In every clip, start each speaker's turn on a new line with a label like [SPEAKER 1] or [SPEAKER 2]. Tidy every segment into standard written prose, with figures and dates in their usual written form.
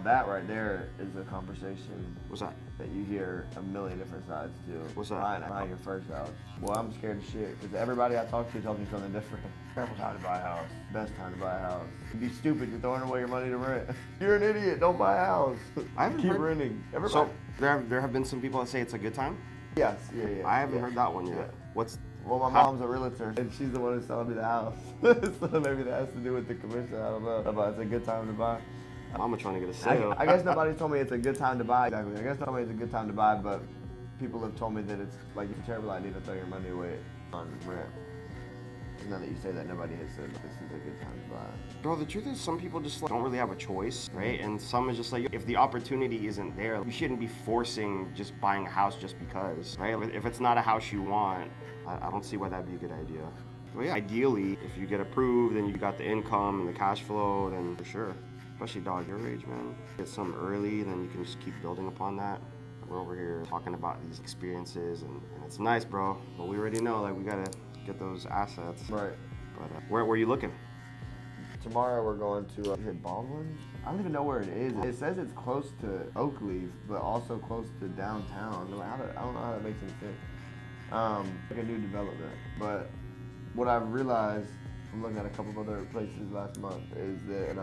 [SPEAKER 1] that right there is a conversation.
[SPEAKER 2] What's that?
[SPEAKER 1] That you hear a million different sides to.
[SPEAKER 2] What's that?
[SPEAKER 1] Buying your first house. Well, I'm scared as shit because everybody I talk to tells me something different. Careful time to buy a house. Best time to buy a house. You'd be stupid. You're throwing away your money to rent. You're an idiot. Don't buy a house.
[SPEAKER 2] I haven't
[SPEAKER 1] Keep
[SPEAKER 2] heard,
[SPEAKER 1] renting. Everybody.
[SPEAKER 2] So there have been some people that say it's a good time.
[SPEAKER 1] Yes. Yeah.
[SPEAKER 2] I haven't heard that one yet.
[SPEAKER 1] Yeah.
[SPEAKER 2] What's
[SPEAKER 1] Well, my mom's a realtor, and she's the one who's selling me the house. So maybe that has to do with the commission. I don't know. But it's a good time to buy.
[SPEAKER 2] Mama trying to get a sale?
[SPEAKER 1] I guess nobody's told me it's a good time to buy. Exactly. I guess nobody told me it's a good time to buy, but people have told me that it's like a terrible idea to throw your money away on rent. Now that you say that, nobody has said this is a good time to buy.
[SPEAKER 2] Bro, the truth is some people just don't really have a choice, right? And some is just like, if the opportunity isn't there, you shouldn't be forcing just buying a house just because, right? If it's not a house you want, I don't see why that'd be a good idea. Well, yeah, ideally, if you get approved and you got the income and the cash flow, then for sure. Especially dog your age, man. Get some early, then you can just keep building upon that. We're over here talking about these experiences, and it's nice, bro. But we already know, like, we gotta get those assets.
[SPEAKER 1] Right.
[SPEAKER 2] But where are you looking?
[SPEAKER 1] Tomorrow we're going to, is it Baldwin? I don't even know where it is. It says it's close to Oakleaf, but also close to downtown. I don't know how that makes any sense. Like a new development. But what I've realized from looking at a couple of other places last month is that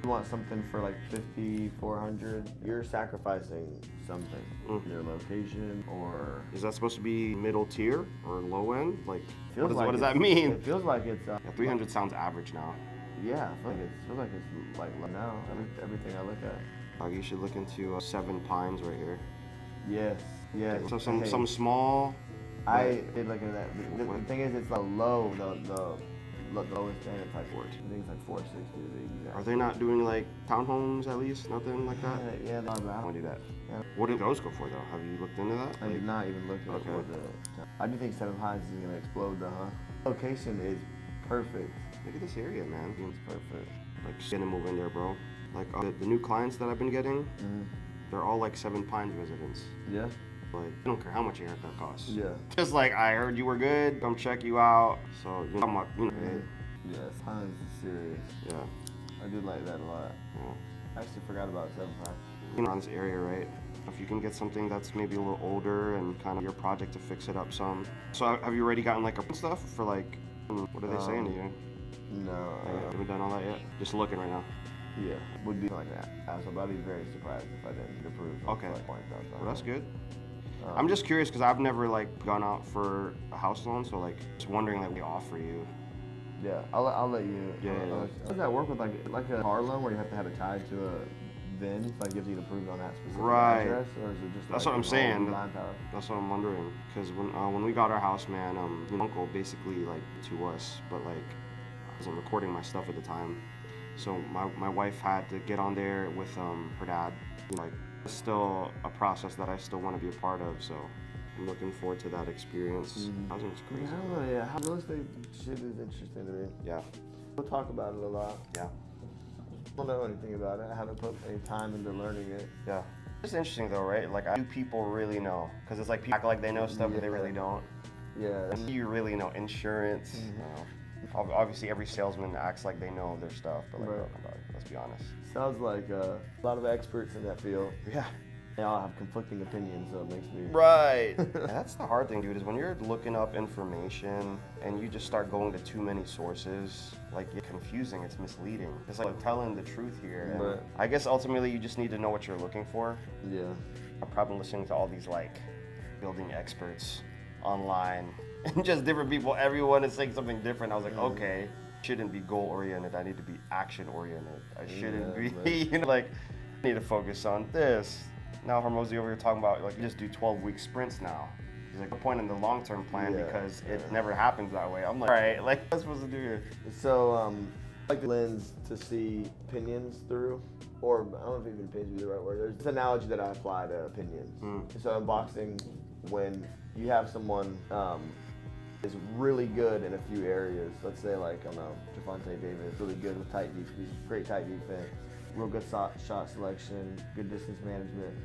[SPEAKER 1] you want something for like $5,400, you're sacrificing something. Your location or...
[SPEAKER 2] Is that supposed to be middle tier or low end? Like, what does that
[SPEAKER 1] It
[SPEAKER 2] mean?
[SPEAKER 1] feels like it's...
[SPEAKER 2] Yeah, 300 sounds average now.
[SPEAKER 1] Yeah, I feel like it's like low now, everything I look at.
[SPEAKER 2] You should look into 7 Pines right here.
[SPEAKER 1] Yes, yes.
[SPEAKER 2] So some small...
[SPEAKER 1] I did look at that. The thing is, it's the low, the lowest end. It's like I think it's like 460 to be exact.
[SPEAKER 2] Are they not doing like townhomes at least? Nothing like that?
[SPEAKER 1] Yeah, no,
[SPEAKER 2] I want to do that.
[SPEAKER 1] Yeah.
[SPEAKER 2] What did those go for though? Have you looked into that?
[SPEAKER 1] I did not even look at what I do think Seven Pines is gonna explode though, huh? Location is perfect.
[SPEAKER 2] Look at this area, man.
[SPEAKER 1] It's perfect.
[SPEAKER 2] Like, just gonna move in there, bro. Like, the new clients that I've been getting, they're all like 7 Pines residents.
[SPEAKER 1] Yeah.
[SPEAKER 2] Like, I don't care how much your haircut costs.
[SPEAKER 1] Yeah.
[SPEAKER 2] Just like, I heard you were good, come check you out. So, you know,
[SPEAKER 1] Yes, Pines is serious.
[SPEAKER 2] Yeah.
[SPEAKER 1] I do like that a lot.
[SPEAKER 2] Yeah.
[SPEAKER 1] I actually forgot about Seven Pines.
[SPEAKER 2] You know, around this area, right? If you can get something that's maybe a little older and kind of your project to fix it up some. So, have you already gotten like a stuff for like, what are they saying to you?
[SPEAKER 1] No.
[SPEAKER 2] Haven't done all that yet? Just looking right now.
[SPEAKER 1] Yeah, would be like that. So I'd be very surprised if I didn't get approved.
[SPEAKER 2] Okay.
[SPEAKER 1] Well,
[SPEAKER 2] that's good. I'm just curious because I've never like gone out for a house loan, so like just wondering like what they offer you.
[SPEAKER 1] Yeah, I'll let you.
[SPEAKER 2] Yeah.
[SPEAKER 1] Does that work with like a car loan where you have to have it tied to a VIN, like you have to get approved on that specific address, or is it just?
[SPEAKER 2] That's
[SPEAKER 1] like
[SPEAKER 2] what I'm saying.
[SPEAKER 1] line power?
[SPEAKER 2] That's what I'm wondering. Because when we got our house, man, my uncle basically like to us, but like I wasn't recording my stuff at the time, so my wife had to get on there with her dad. Like, it's still a process that I still want to be a part of, so I'm looking forward to that experience. Housing's crazy.
[SPEAKER 1] I don't know. Yeah, real estate shit is interesting to me.
[SPEAKER 2] Yeah.
[SPEAKER 1] We'll talk about it a lot.
[SPEAKER 2] Yeah.
[SPEAKER 1] I don't know anything about it. I haven't put any time into learning it.
[SPEAKER 2] Yeah. It's interesting though, right? Like, do people really know? Because it's like people act like they know stuff, but they really don't.
[SPEAKER 1] Yeah.
[SPEAKER 2] Do you really know insurance? Obviously, every salesman acts like they know their stuff, but like, let's be honest.
[SPEAKER 1] Sounds like a lot of experts in that field.
[SPEAKER 2] Yeah.
[SPEAKER 1] They all have conflicting opinions, so it makes me...
[SPEAKER 2] Right. That's the hard thing, dude, is when you're looking up information and you just start going to too many sources, like, it's confusing, it's misleading. It's like telling the truth here. And I guess ultimately you just need to know what you're looking for.
[SPEAKER 1] Yeah.
[SPEAKER 2] I'm probably listening to all these, like, building experts online and just different people. Everyone is saying something different. I was like, okay, shouldn't be goal-oriented. I need to be action-oriented. I shouldn't be, you know, like, I need to focus on this. Now Hormozy over here talking about like you just do 12-week sprints now. He's like, the point in the long-term plan because it never happens that way. I'm like, all right, like what am I supposed to do here?
[SPEAKER 1] So I like the lens to see opinions through, or I don't know if even opinions would be the right word. There's this analogy that I apply to opinions. So in boxing, when you have someone is really good in a few areas, let's say like, I don't know, Javante Davis, really good with tight defense, great tight defense, real good shot selection, good distance management.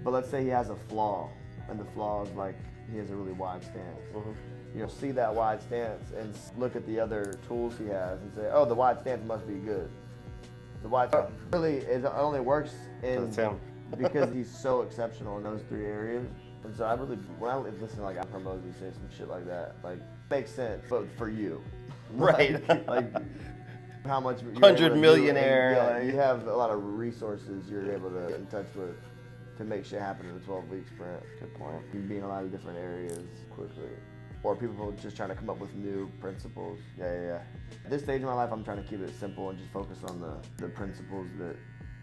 [SPEAKER 1] But let's say he has a flaw, and the flaw is like he has a really wide stance. You know, see that wide stance and look at the other tools he has and say, oh, the wide stance must be good. why it's really it only works in
[SPEAKER 2] That's him.
[SPEAKER 1] because he's so exceptional in those 3 areas. And so I really, when I listen to like Al Mosey say some shit like that, like makes sense, but for you,
[SPEAKER 2] Right.
[SPEAKER 1] like how much you're
[SPEAKER 2] 100
[SPEAKER 1] able to do,
[SPEAKER 2] millionaire,
[SPEAKER 1] and, yeah,
[SPEAKER 2] like-
[SPEAKER 1] you have a lot of resources you're able to get in touch with to make shit happen in a 12-week sprint.
[SPEAKER 2] Good point.
[SPEAKER 1] You can be in a lot of different areas quickly, or people just trying to come up with new principles.
[SPEAKER 2] Yeah.
[SPEAKER 1] At this stage of my life, I'm trying to keep it simple and just focus on the principles that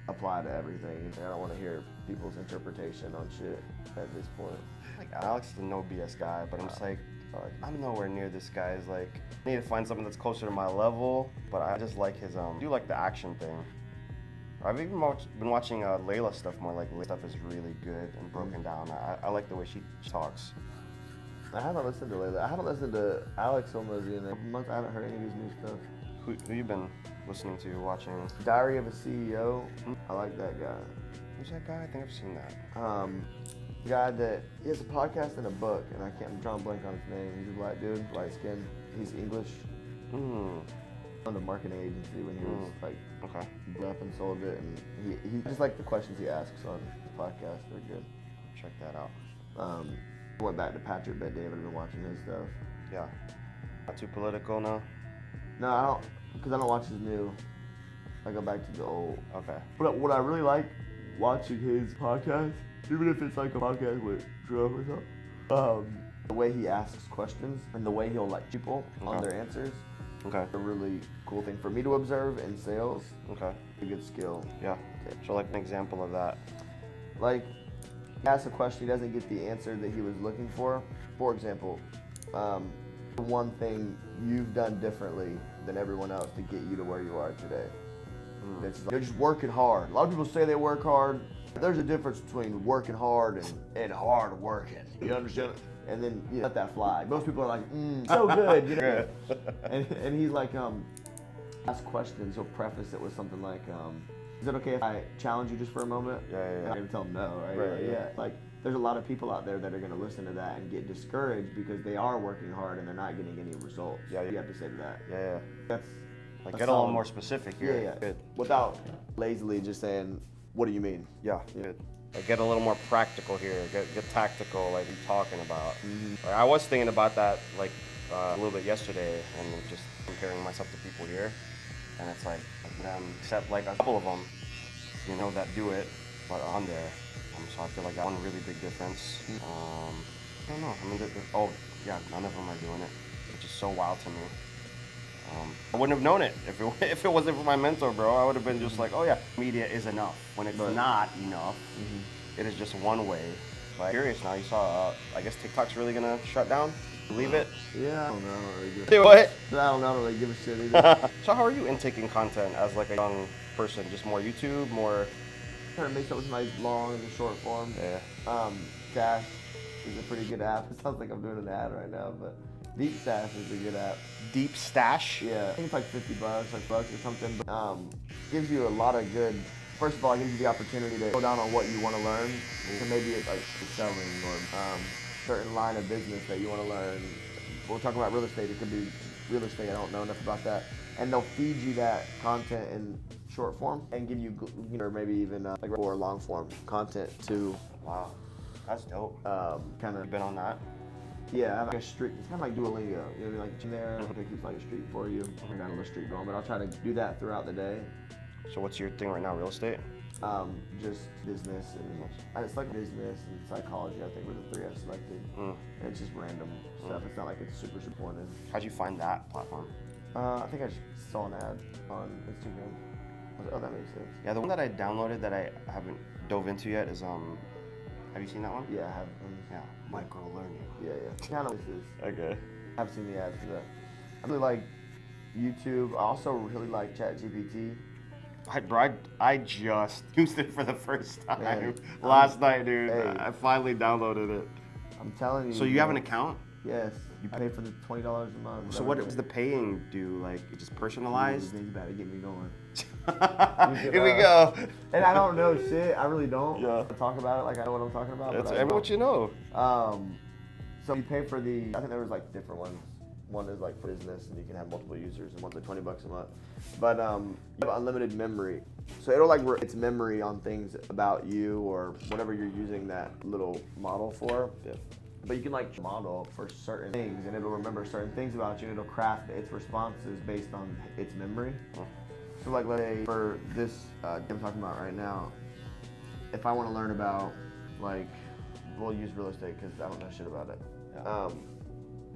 [SPEAKER 1] apply to everything. I don't want to hear people's interpretation on shit at this point.
[SPEAKER 2] Like Alex is a no BS guy, but I'm just like, I'm nowhere near this guy's. Like, I need to find something that's closer to my level. But I just like his I do like the action thing. I've even been watching Layla stuff more. Like Layla stuff is really good and broken down. I like the way she talks.
[SPEAKER 1] I haven't listened to Layla. I haven't listened to Alex Hormozy in a couple months. I haven't heard any of his new stuff.
[SPEAKER 2] Who you been listening to, watching?
[SPEAKER 1] Diary of a CEO. I like that guy.
[SPEAKER 2] Who's that guy? I think I've seen that.
[SPEAKER 1] Guy that he has a podcast and a book, and I'm drawing a blank on his name. He's a black dude, light skin. He's English. On the marketing agency when he was like up and sold it, and he just like the questions he asks on the podcast. They're good.
[SPEAKER 2] Check that out.
[SPEAKER 1] I went back to Patrick Bet David. I've been watching his stuff.
[SPEAKER 2] Yeah. Not too political now.
[SPEAKER 1] No, I don't, because I don't watch his new. I go back to the old.
[SPEAKER 2] Okay.
[SPEAKER 1] But what I really like watching his podcast, even if it's like a podcast with Trump or something, the way he asks questions and the way he'll like people on their answers.
[SPEAKER 2] Okay.
[SPEAKER 1] A really cool thing for me to observe in sales.
[SPEAKER 2] Okay.
[SPEAKER 1] A good skill.
[SPEAKER 2] Yeah. So like an example of that.
[SPEAKER 1] Like, he asks a question, he doesn't get the answer that he was looking for. For example, one thing you've done differently than everyone else to get you to where you are today. They're just working hard. A lot of people say they work hard. There's a difference between working hard and hard working. You understand? And then you let that fly. Most people are like, so good, you know. and he's like, ask questions. He'll preface it with something like, is it okay if I challenge you just for a moment?
[SPEAKER 2] Yeah.
[SPEAKER 1] I'm gonna tell them no, right?
[SPEAKER 2] Right,
[SPEAKER 1] Yeah. Like, there's a lot of people out there that are gonna listen to that and get discouraged because they are working hard and they're not getting any results.
[SPEAKER 2] Yeah.
[SPEAKER 1] You have to say to that.
[SPEAKER 2] Yeah.
[SPEAKER 1] That's
[SPEAKER 2] Like get a little more specific here.
[SPEAKER 1] Yeah.
[SPEAKER 2] Good.
[SPEAKER 1] Without lazily just saying, what do you mean?
[SPEAKER 2] Yeah. Good. Like get a little more practical here. Get tactical, like you're talking about. Like, I was thinking about that like a little bit yesterday, and just comparing myself to people here, and it's like except like a couple of them, you know, that do it, but on there. So I feel like that one really big difference. I don't know. I mean, none of them are doing it, which is so wild to me. I wouldn't have known it if it wasn't for my mentor, bro. I would have been just like, oh yeah, media is enough. When it's not enough, it is just one way. But I'm curious now. You saw, I guess TikTok's really gonna shut down. Believe it?
[SPEAKER 1] Yeah, I don't know. I don't really give
[SPEAKER 2] Do what?
[SPEAKER 1] I don't know. I don't really give a shit either.
[SPEAKER 2] So how are you intaking content as like a young person? Just more YouTube, more?
[SPEAKER 1] Trying to mix up with my long and the short form.
[SPEAKER 2] Yeah.
[SPEAKER 1] Dash is a pretty good app. It sounds like I'm doing an ad right now, but Deep Stash is a good app.
[SPEAKER 2] Deep Stash?
[SPEAKER 1] Yeah, I think it's like $50, like bucks or something. But, gives you a lot of good. First of all, it gives you the opportunity to go down on what you want to learn. So maybe it's like selling or certain line of business that you want to learn. We're talking about real estate. It could be real estate. I don't know enough about that. And they'll feed you that content in short form and give you, or maybe even like or long form content too.
[SPEAKER 2] Wow, that's dope.
[SPEAKER 1] Kind of
[SPEAKER 2] Been on that?
[SPEAKER 1] Yeah, I have like a streak. It's kind of like Duolingo. You know what I mean? Like it's in there, it keeps like a streak for you. I got a little streak going, but I'll try to do that throughout the day.
[SPEAKER 2] So what's your thing right now? Real estate?
[SPEAKER 1] Just business and it's like business and psychology. I think were the 3 I selected. And it's just random stuff. It's not like it's super important.
[SPEAKER 2] How'd you find that platform?
[SPEAKER 1] I think I just saw an ad on Instagram. I was like, oh, that makes sense.
[SPEAKER 2] Yeah, the one that I downloaded that I haven't dove into yet is have you seen that one?
[SPEAKER 1] Yeah, I have.
[SPEAKER 2] Yeah, micro learning.
[SPEAKER 1] Yeah. Kind of is.
[SPEAKER 2] Okay.
[SPEAKER 1] I've seen the ads for that. I really like YouTube. I also really like ChatGPT.
[SPEAKER 2] I just used it for the first time
[SPEAKER 1] Man,
[SPEAKER 2] last night, dude.
[SPEAKER 1] Hey.
[SPEAKER 2] I finally downloaded it.
[SPEAKER 1] I'm telling you.
[SPEAKER 2] So you have an account?
[SPEAKER 1] Yes. You pay for the $20 a month.
[SPEAKER 2] So what does the paying do? Like just personalized?
[SPEAKER 1] Things about to get me going.
[SPEAKER 2] Here we go.
[SPEAKER 1] And I don't know shit. I really don't.
[SPEAKER 2] Yeah.
[SPEAKER 1] Talk about it like I know what I'm talking about.
[SPEAKER 2] That's
[SPEAKER 1] but I
[SPEAKER 2] what you know.
[SPEAKER 1] So you pay for I think there was like different ones. One is like for business, and you can have multiple users, and one's like $20 a month. But you have unlimited memory, so it'll like it's memory on things about you or whatever you're using that little model for.
[SPEAKER 2] Yeah.
[SPEAKER 1] But you can like model for certain things, and it'll remember certain things about you, and it'll craft its responses based on its memory. So like, let's say for this I'm talking about right now, if I want to learn about like, we'll use real estate because I don't know shit about it.
[SPEAKER 2] Yeah.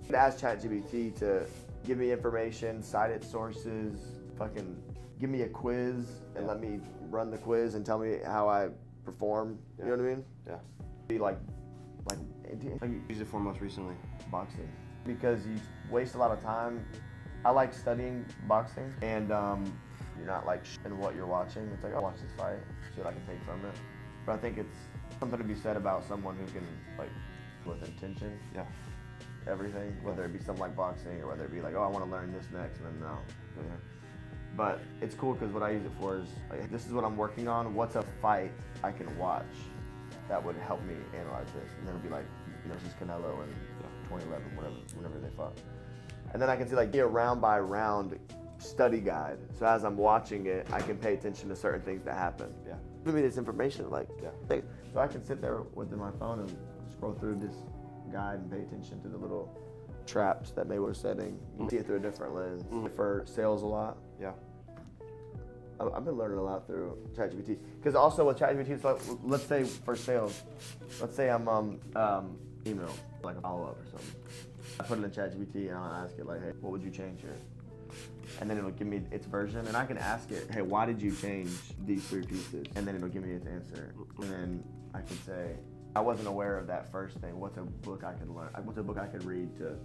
[SPEAKER 1] I'd ask ChatGPT to give me information, cite its sources, fucking give me a quiz and let me run the quiz and tell me how I perform. You know what I mean?
[SPEAKER 2] Yeah.
[SPEAKER 1] Be like
[SPEAKER 2] Use it for most recently.
[SPEAKER 1] boxing, because you waste a lot of time. I like studying boxing, and you're not like in what you're watching. It's like, I'll watch this fight, see what I can take from it. But I think it's something to be said about someone who can like with intention.
[SPEAKER 2] Yeah.
[SPEAKER 1] Everything, whether it be something like boxing or whether it be like, oh, I want to learn this next, and then no. Yeah. But it's cool because what I use it for is like, this is what I'm working on. What's a fight I can watch that would help me analyze this? And then it'll be like, this is Canelo in 2011, whenever they fought. And then I can see like, be a round by round study guide. So as I'm watching it, I can pay attention to certain things that happen.
[SPEAKER 2] Yeah.
[SPEAKER 1] Give me this information, like, so I can sit there with my phone and scroll through this guide and pay attention to the little traps that they were setting. You see it through a different lens. For sales a lot.
[SPEAKER 2] Yeah.
[SPEAKER 1] I've been learning a lot through ChatGPT. Because also with ChatGPT, it's like, let's say for sales, let's say I'm email, like a follow-up or something. I put it in ChatGPT and I'll ask it like, hey, what would you change here? And then it'll give me its version, and I can ask it, hey, why did you change these 3 pieces? And then it'll give me its answer. And then I can say, I wasn't aware of that first thing. What's a book I could learn? What's a book I could read to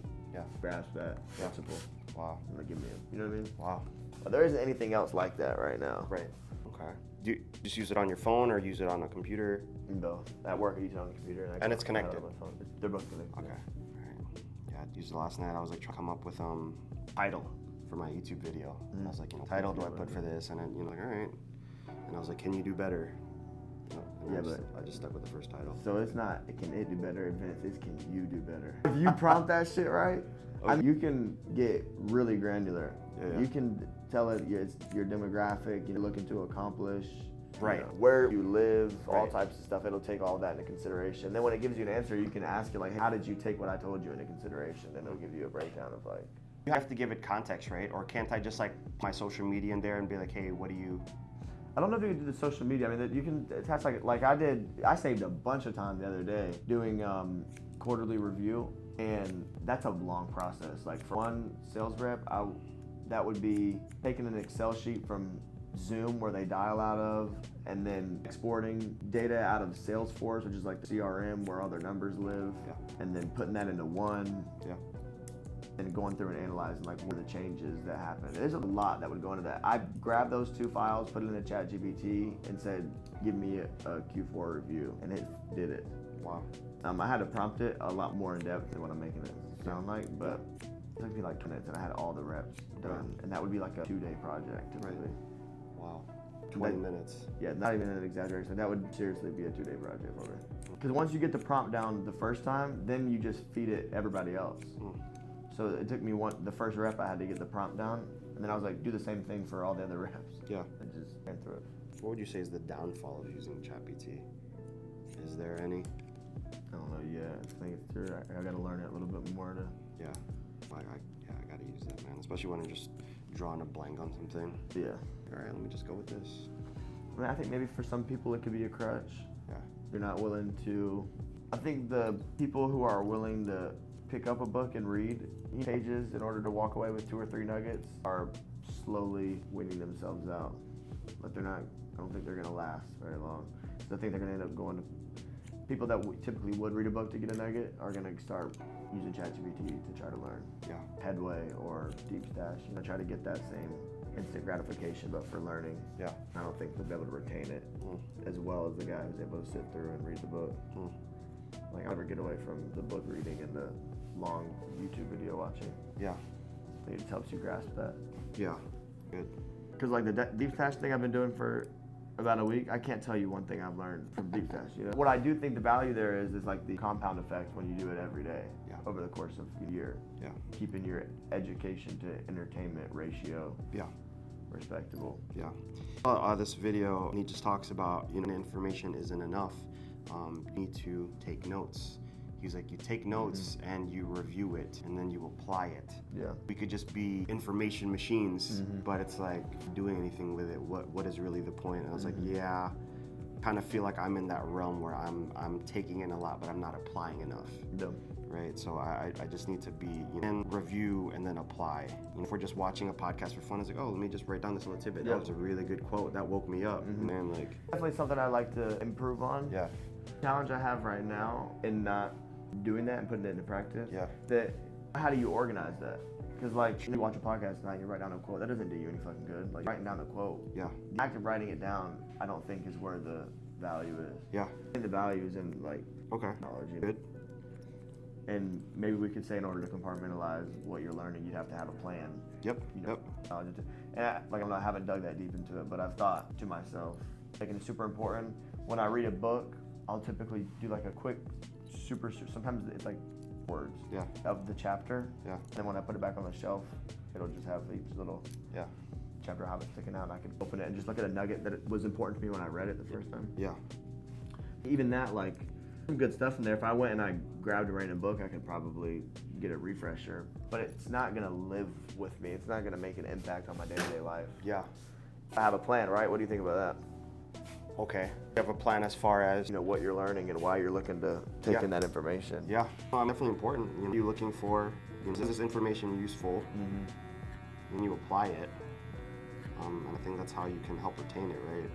[SPEAKER 1] grasp that principle?
[SPEAKER 2] Wow.
[SPEAKER 1] And it'll give me you know what I mean?
[SPEAKER 2] Wow.
[SPEAKER 1] But there isn't anything else like that right now.
[SPEAKER 2] Right. Okay. Do you just use it on your phone or use it on a computer?
[SPEAKER 1] Both. At work, I use it on the computer.
[SPEAKER 2] And it's connected?
[SPEAKER 1] On my phone. They're both connected.
[SPEAKER 2] Okay. All right. Yeah, I used it last night. I was like trying to come up with title for my YouTube video. I was like, title do I put for this? And then like, all right. And I was like, can you do better? And I just stuck with the first title.
[SPEAKER 1] So it's not, can it do better events, it's can you do better. If you prompt that shit right, you can get really granular.
[SPEAKER 2] Yeah.
[SPEAKER 1] You can tell it it's your demographic, you're looking to accomplish,
[SPEAKER 2] right,
[SPEAKER 1] where you live, all types of stuff. It'll take all of that into consideration. Then when it gives you an answer, you can ask it like, how did you take what I told you into consideration? Then it'll give you a breakdown of like.
[SPEAKER 2] You have to give it context, right? Or can't I just like my social media in there and be like, hey, what do you?
[SPEAKER 1] I don't know if you can do the social media. I mean, you can attach like I did. I saved a bunch of time the other day doing quarterly review, and that's a long process. Like for one sales rep, that would be taking an Excel sheet from Zoom where they dial out of, and then exporting data out of Salesforce, which is like the CRM where all their numbers live, and then putting that into one. And going through and analyzing like what are the changes that happen. There's a lot that would go into that. I grabbed those 2 files, put it in the ChatGPT, and said, give me a Q4 review, and it did it.
[SPEAKER 2] Wow.
[SPEAKER 1] I had to prompt it a lot more in depth than what I'm making it sound like, but it took me like 2 minutes, and I had all the reps done, and that would be like a 2-day project typically.
[SPEAKER 2] Wow. 20 minutes.
[SPEAKER 1] Yeah, not even an exaggeration. That would seriously be a 2-day project for me. Because once you get the prompt down the first time, then you just feed it everybody else. So it took me the first rep, I had to get the prompt down, and then I was like, do the same thing for all the other reps.
[SPEAKER 2] Yeah.
[SPEAKER 1] And just ran through it.
[SPEAKER 2] What would you say is the downfall of using ChatGPT? Is there any?
[SPEAKER 1] I don't know yet. I think it's true. I gotta learn it a little bit more to.
[SPEAKER 2] Yeah. I gotta use that, man. Especially when I'm just drawing a blank on something.
[SPEAKER 1] Yeah.
[SPEAKER 2] All right, let me just go with this.
[SPEAKER 1] I mean, I think maybe for some people it could be a crutch.
[SPEAKER 2] Yeah.
[SPEAKER 1] You're not willing to. I think the people who are willing to pick up a book and read pages in order to walk away with 2 or 3 nuggets are slowly winning themselves out. But I don't think they're gonna last very long. So I think they're gonna end up going to people that typically would read a book to get a nugget are gonna start using ChatGPT to try to learn.
[SPEAKER 2] Yeah.
[SPEAKER 1] Headway or Deep Stash, try to get that same instant gratification, but for learning.
[SPEAKER 2] Yeah.
[SPEAKER 1] I don't think they'll be able to retain it as well as the guy who's able to sit through and read the book. Like, I'll never get away from the book reading and the long YouTube video watching.
[SPEAKER 2] Yeah.
[SPEAKER 1] I think it helps you grasp that.
[SPEAKER 2] Yeah. Good.
[SPEAKER 1] Because like the Deep Stash thing I've been doing for about a week, I can't tell you one thing I've learned from deep test. You know, what I do think the value there is like the compound effect when you do it every day over the course of a year.
[SPEAKER 2] Yeah.
[SPEAKER 1] Keeping your education to entertainment ratio.
[SPEAKER 2] Yeah.
[SPEAKER 1] Respectable.
[SPEAKER 2] Yeah. This video, he just talks about, you know, information isn't enough. You need to take notes. He's like, you take notes and you review it and then you apply it.
[SPEAKER 1] Yeah.
[SPEAKER 2] We could just be information machines, but it's like doing anything with it. What is really the point? And I was like, yeah, kind of feel like I'm in that realm where I'm taking in a lot, but I'm not applying enough.
[SPEAKER 1] Yeah.
[SPEAKER 2] Right, so I just need to be, you know, and review and then apply. You know, if we're just watching a podcast for fun, it's like, oh, let me just write down this little tidbit. That was a really good quote. That woke me up. And like,
[SPEAKER 1] definitely something I like to improve on.
[SPEAKER 2] Yeah.
[SPEAKER 1] Challenge I have right now in not doing that and putting it into practice.
[SPEAKER 2] Yeah.
[SPEAKER 1] That how do you organize that? Because like you watch a podcast tonight, you write down a quote. That doesn't do you any fucking good. Like writing down the quote.
[SPEAKER 2] Yeah.
[SPEAKER 1] The act of writing it down, I don't think is where the value is.
[SPEAKER 2] Yeah.
[SPEAKER 1] I think the value is in like knowledge.
[SPEAKER 2] Good.
[SPEAKER 1] And maybe we could say in order to compartmentalize what you're learning, you'd have to have a plan.
[SPEAKER 2] Yep.
[SPEAKER 1] You know, and I haven't dug that deep into it, but I've thought to myself, like it's super important. When I read a book, I'll typically do like a quick, sometimes it's like words of the chapter. Yeah. And when I put it back on the shelf, it'll just have each little chapter habit sticking out, and I can open it and just look at a nugget that was important to me when I read it the first time.
[SPEAKER 2] Yeah.
[SPEAKER 1] Even that, like, some good stuff in there. If I went and I grabbed a random book, I could probably get a refresher, but it's not gonna live with me. It's not gonna make an impact on my day-to-day life.
[SPEAKER 2] Yeah.
[SPEAKER 1] I have a plan, right? What do you think about that?
[SPEAKER 2] Okay. You have a plan as far as,
[SPEAKER 1] you know, what you're learning and why you're looking to take in that information.
[SPEAKER 2] Yeah. Well, definitely important. You know, you're looking for, you know, is this information useful? When you apply it, and I think that's how you can help retain it, right?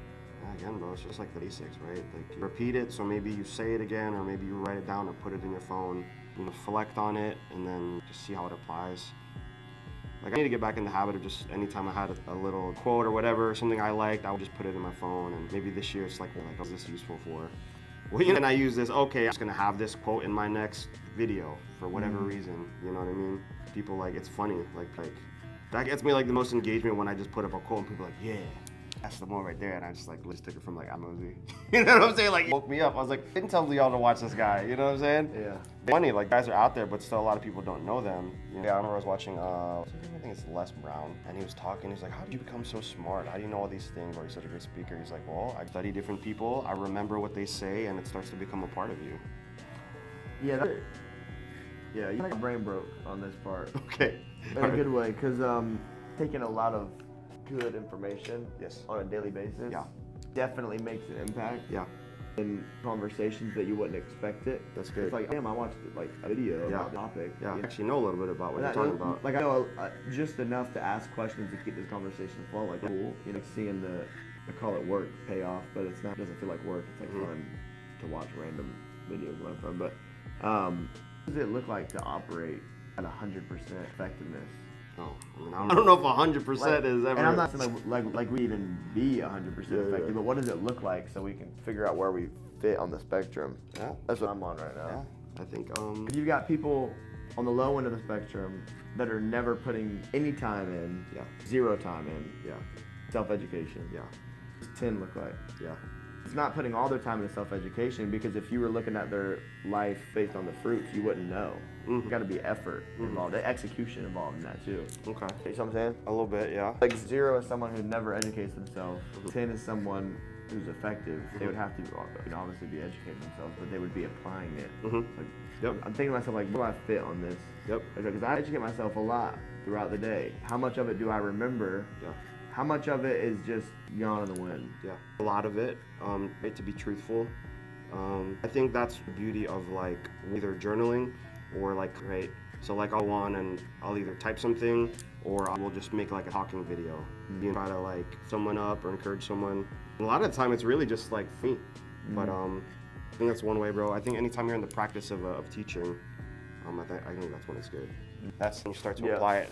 [SPEAKER 2] Again, bro, it's just like the basics, right? Like you repeat it, so maybe you say it again, or maybe you write it down or put it in your phone. You know, reflect on it, and then just see how it applies. Like I need to get back in the habit of just anytime I had a little quote or whatever, something I liked, I would just put it in my phone. And maybe this year it's like, well, like, what's this useful for? Well, you know, and I use this. Okay, I'm just gonna have this quote in my next video for whatever reason. You know what I mean? People like it's funny, like that gets me like the most engagement when I just put up a quote and people are like, yeah. That's the one right there, and I just like took it from like Amozy. You know what I'm saying? Like woke me up. I was like, I didn't tell y'all to watch this guy. You know what I'm saying? Yeah. Funny, like guys are out there, but still a lot of people don't know them. You know? Yeah, I remember I was watching. I think it's Les Brown, and he was talking. He's like, "How did you become so smart? How do you know all these things?" Or he's such a great speaker. He's like, "Well, I study different people. I remember what they say, and it starts to become a part of you."
[SPEAKER 1] Yeah. Yeah, you got brain broke on this part.
[SPEAKER 2] Okay.
[SPEAKER 1] In a good way, because taking a lot of good information on a daily basis definitely makes an impact in conversations that you wouldn't expect it.
[SPEAKER 2] That's good.
[SPEAKER 1] It's like, damn, I watched like a video about the topic.
[SPEAKER 2] Yeah, I actually know a little bit about what you're talking about.
[SPEAKER 1] Like I know just enough to ask questions to keep this conversation flowing. Like cool, you know, seeing I call it work pay off, but it doesn't feel like work. It's like fun to watch random videos learn from. But what does it look like to operate at 100% effectiveness?
[SPEAKER 2] Oh, I don't know if 100% is ever.
[SPEAKER 1] And I'm not saying like we even be 100% effective, but what does it look like so we can figure out where we fit on the spectrum? Yeah, that's what I'm on right now.
[SPEAKER 2] Yeah, I think.
[SPEAKER 1] You've got people on the low end of the spectrum that are never putting any time in. Yeah. Zero time in. Yeah. Self-education. Yeah. What does 10 look like? Yeah. It's not putting all their time into self-education, because if you were looking at their life based on the fruits, you wouldn't know. There's got to be effort involved, execution involved in that too. Okay. You know what I'm saying?
[SPEAKER 2] A little bit, yeah.
[SPEAKER 1] Like 0 is someone who never educates themselves. 10 is someone who's effective. They would have to obviously be educating themselves, but they would be applying it. Like, I'm thinking to myself, like, where do I fit on this? Because I educate myself a lot throughout the day. How much of it do I remember? Yeah. How much of it is just gone in the wind? Yeah.
[SPEAKER 2] A lot of it, to be truthful. I think that's the beauty of like either journaling or like, right? So like I'll go on and I'll either type something or I will just make like a talking video. You know, try to like someone up or encourage someone. And a lot of the time it's really just like me. But I think that's one way, bro. I think anytime you're in the practice of teaching, I think that's when it's good. That's when you start to apply it.